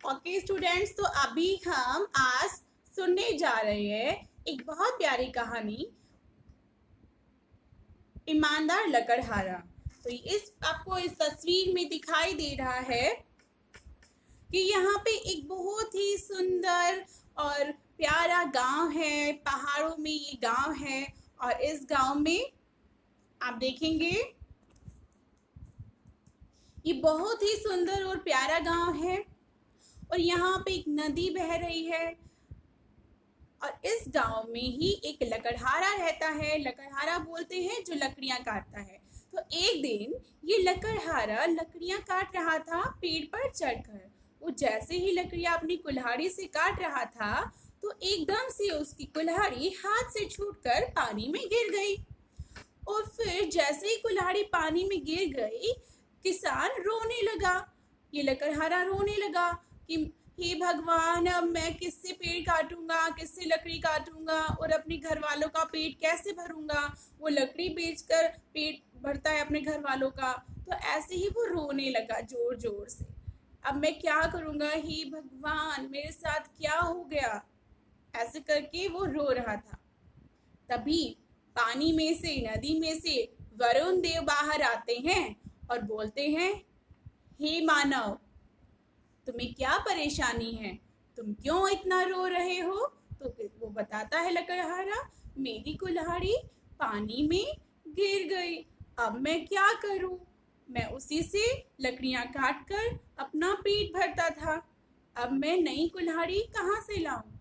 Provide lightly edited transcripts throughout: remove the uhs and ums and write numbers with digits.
Okay students, तो अभी हम आज सुनने जा रहे हैं एक बहुत प्यारी कहानी, ईमानदार लकड़हारा। तो आपको इस तस्वीर में दिखाई दे रहा है कि यहाँ पे एक बहुत ही सुंदर और प्यारा गांव है। पहाड़ों में ये गांव है और इस गांव में आप देखेंगे ये बहुत ही सुंदर और प्यारा गांव है और यहाँ पे एक नदी बह रही है और इस गांव में ही एक लकड़हारा रहता है। लकड़हारा बोलते हैं जो लकड़ियां काटता है। तो एक दिन ये लकड़हारा लकड़ियां काट रहा था पेड़ पर चढ़कर। वो जैसे ही लकड़ियां अपनी कुल्हाड़ी से काट रहा था तो एकदम से उसकी कुल्हाड़ी हाथ से छूटकर पानी में गिर गई। और फिर जैसे ही कुल्हाड़ी पानी में गिर गई, किसान रोने लगा। ये लकड़हारा रोने लगा कि हे भगवान, अब मैं किससे पेड़ काटूंगा, किससे लकड़ी काटूंगा और अपने घर वालों का पेट कैसे भरूंगा। वो लकड़ी बेचकर पेट भरता है अपने घर वालों का। तो ऐसे ही वो रोने लगा जोर जोर से। अब मैं क्या करूंगा, हे भगवान मेरे साथ क्या हो गया, ऐसे करके वो रो रहा था। तभी पानी में से, नदी में से वरुण देव बाहर आते हैं और बोलते हैं, हे मानव, तुम्हें क्या परेशानी है, तुम क्यों इतना रो रहे हो। तो वो बताता है लकड़हारा, मेरी कुल्हाड़ी पानी में गिर गई, अब मैं क्या करूं। मैं उसी से लकड़ियां काट कर अपना पेट भरता था, अब मैं नई कुल्हाड़ी कहाँ से लाऊं।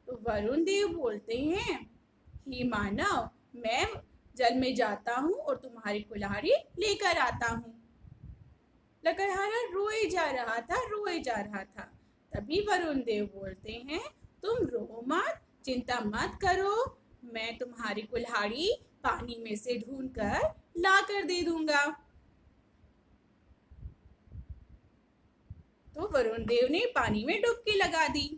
तो वरुण देव बोलते हैं, हे मानव, मैं जल में जाता हूँ और तुम्हारी कुल्हाड़ी लेकर आता हूँ। लकड़हारा रोए जा रहा था, रोए जा रहा था। तभी वरुण देव बोलते हैं, तुम रो मत, चिंता मत करो, मैं तुम्हारी कुल्हाड़ी पानी में से ढूंढ कर ला कर दे दूंगा। तो वरुण देव ने पानी में डुबकी लगा दी।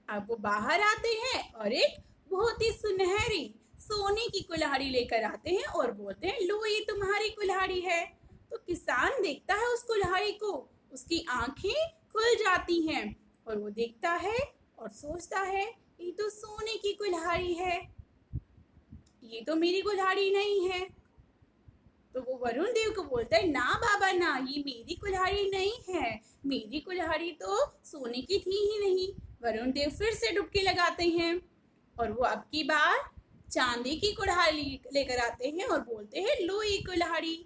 अब वो बाहर आते हैं और एक बहुत ही सुनहरी सोने की कुल्हाड़ी लेकर आते हैं और बोलते हैं, लो ये तुम्हारी कुल्हाड़ी है। तो किसान देखता है उस कुल्हाड़ी को, उसकी आंखें खुल जाती हैं और वो देखता है और सोचता है, ये तो सोने की कुल्हाड़ी है, ये तो मेरी कुल्हाड़ी नहीं है। तो वो वरुण देव को बोलता है, ना बाबा ना, ये मेरी कुल्हाड़ी नहीं है, मेरी कुल्हाड़ी तो सोने की थी ही नहीं। वरुण देव फिर से डुबकी लगाते हैं और वो अब की बार चांदी की कुल्हाड़ी लेकर आते हैं और बोलते हैं, लो ये कुल्हाड़ी।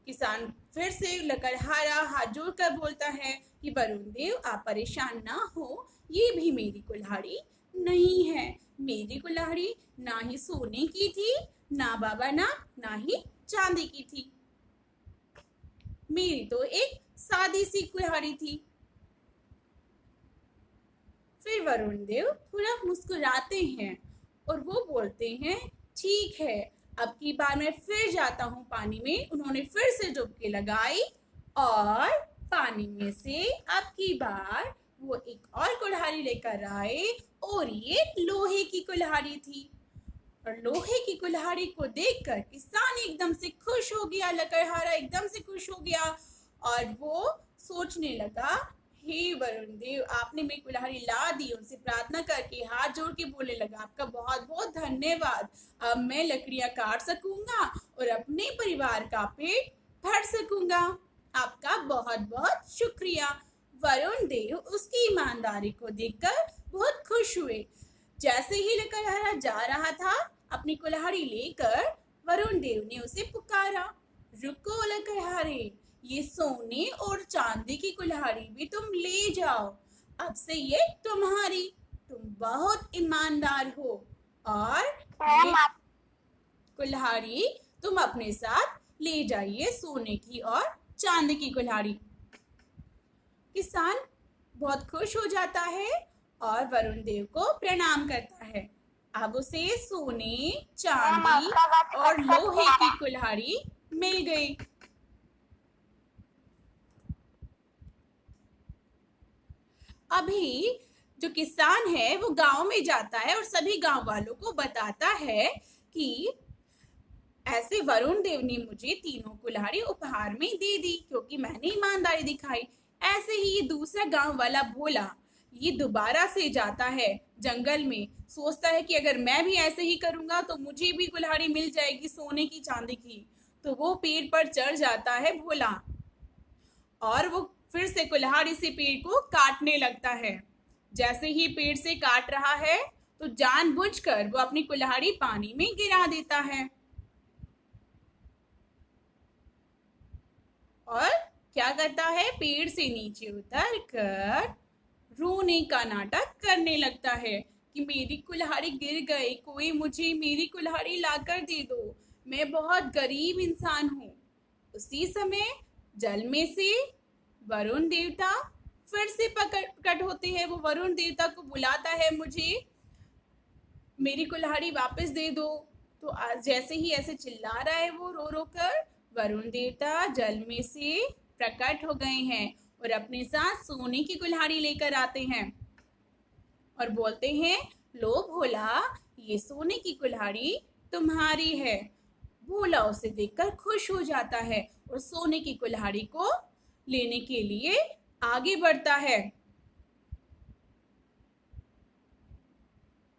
किसान फिर से लकड़हारा हाथ जोड़कर बोलता है कि वरुण देव आप परेशान ना हो, ये भी मेरी कुल्हाड़ी नहीं है, मेरी कुल्हाड़ी ना ही सोने की थी, ना बाबा ना ही चांदी की थी, मेरी तो एक सादी सी कुल्हाड़ी थी। फिर वरुण देव थोड़ा मुस्कुराते हैं और वो बोलते हैं, ठीक है, अब की बार मैं फिर जाता हूँ पानी में। उन्होंने फिर से डुबकी लगाई और पानी में से अब की बार वो एक और कुल्हाड़ी लेकर आए और ये लोहे की कुल्हाड़ी थी। और लोहे की कुल्हाड़ी को देखकर किसान एकदम से खुश हो गया, लकड़हारा एकदम से खुश हो गया और वो सोचने लगा, हे वरुण देव, आपने मेरी कुल्हाड़ी ला दी। उनसे प्रार्थना करके हाथ जोड़ के बोलने लगा, आपका बहुत बहुत धन्यवाद, अब मैं लकड़ियां काट सकूंगा और अपने परिवार का पेट भर सकूंगा, आपका बहुत बहुत शुक्रिया। वरुण देव उसकी ईमानदारी को देखकर बहुत खुश हुए। जैसे ही लकड़हारा जा रहा था अपनी कुल्हाड़ी लेकर, वरुण देव ने उसे पुकारा, रुको लकड़हारे, ये सोने और चांदी की कुल्हाड़ी भी तुम ले जाओ, अब से ये तुम्हारी, तुम बहुत ईमानदार हो और ये कुल्हाड़ी तुम अपने साथ ले जाइए, सोने की और चांदी की कुल्हाड़ी। किसान बहुत खुश हो जाता है और वरुण देव को प्रणाम करता है। अब उसे सोने, चांदी और लोहे की कुल्हाड़ी मिल गई। अभी जो किसान है वो गांव में जाता है और सभी गांव वालों को बताता है कि ऐसे वरुण देव ने मुझे तीनों कुल्हाड़ी उपहार में दे दी क्योंकि मैंने ईमानदारी दिखाई। ऐसे ही ये दूसरा गांव वाला भोला ये दोबारा से जाता है जंगल में, सोचता है कि अगर मैं भी ऐसे ही करूंगा तो मुझे भी कुल्हाड़ी मिल जाएगी सोने की चांदी की। तो वो पेड़ पर चढ़ जाता है भोला और वो फिर से कुल्हाड़ी से पेड़ को काटने लगता है। जैसे ही पेड़ से काट रहा है तो जानबूझकर वो अपनी कुल्हाड़ी पानी में गिरा देता है और क्या करता है, पेड़ से नीचे उतर कर रोने का नाटक करने लगता है कि मेरी कुल्हाड़ी गिर गई, कोई मुझे मेरी कुल्हाड़ी लाकर दे दो, मैं बहुत गरीब इंसान हूँ। उसी समय जल में से वरुण देवता फिर से प्रकट होते हैं। वो वरुण देवता को बुलाता है, मुझे मेरी कुल्हाड़ी वापस दे दो। तो जैसे ही ऐसे चिल्ला रहा है वो रो रो कर, वरुण देवता जल में से प्रकट हो गए हैं और अपने साथ सोने की कुल्हाड़ी लेकर आते हैं और बोलते हैं, लो भोला, ये सोने की कुल्हाड़ी तुम्हारी है। भोला उसे देखकर खुश हो जाता है और सोने की कुल्हाड़ी को लेने के लिए आगे बढ़ता है।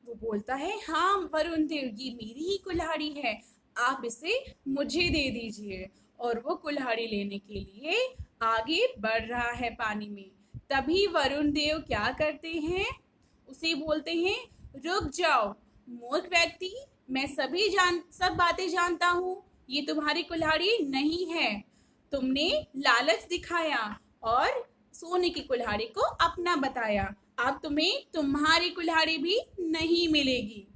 वो बोलता है, हाँ वरुण देव, ये मेरी ही कुल्हाड़ी है, आप इसे मुझे दे दीजिए। और वो कुल्हाड़ी लेने के लिए आगे बढ़ रहा है पानी में। तभी वरुण देव क्या करते हैं, उसे बोलते हैं, रुक जाओ मूर्ख व्यक्ति, मैं सब बातें जानता हूँ, ये तुम्हारी कुल्हाड़ी नहीं है। तुमने लालच दिखाया और सोने की कुल्हाड़ी को अपना बताया, अब तुम्हें तुम्हारी कुल्हाड़ी भी नहीं मिलेगी।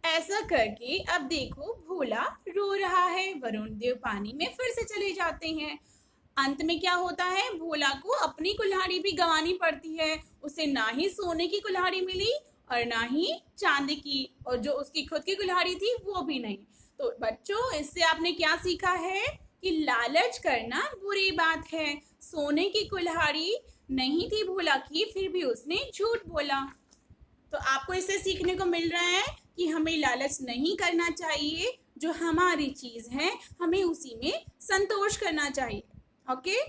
ऐसा करके अब देखो भोला रो रहा है, वरुण देव पानी में फिर से चले जाते हैं। अंत में क्या होता है, भोला को अपनी कुल्हाड़ी भी गंवानी पड़ती है। उसे ना ही सोने की कुल्हाड़ी मिली और ना ही चांदी की, और जो उसकी खुद की कुल्हाड़ी थी वो भी नहीं। तो बच्चों, इससे आपने क्या सीखा है कि लालच करना बुरी बात है। सोने की कुल्हाड़ी नहीं थी भोला की, फिर भी उसने झूठ बोला। तो आपको इससे सीखने को मिल रहा है कि हमें लालच नहीं करना चाहिए, जो हमारी चीज़ है हमें उसी में संतोष करना चाहिए। ओके।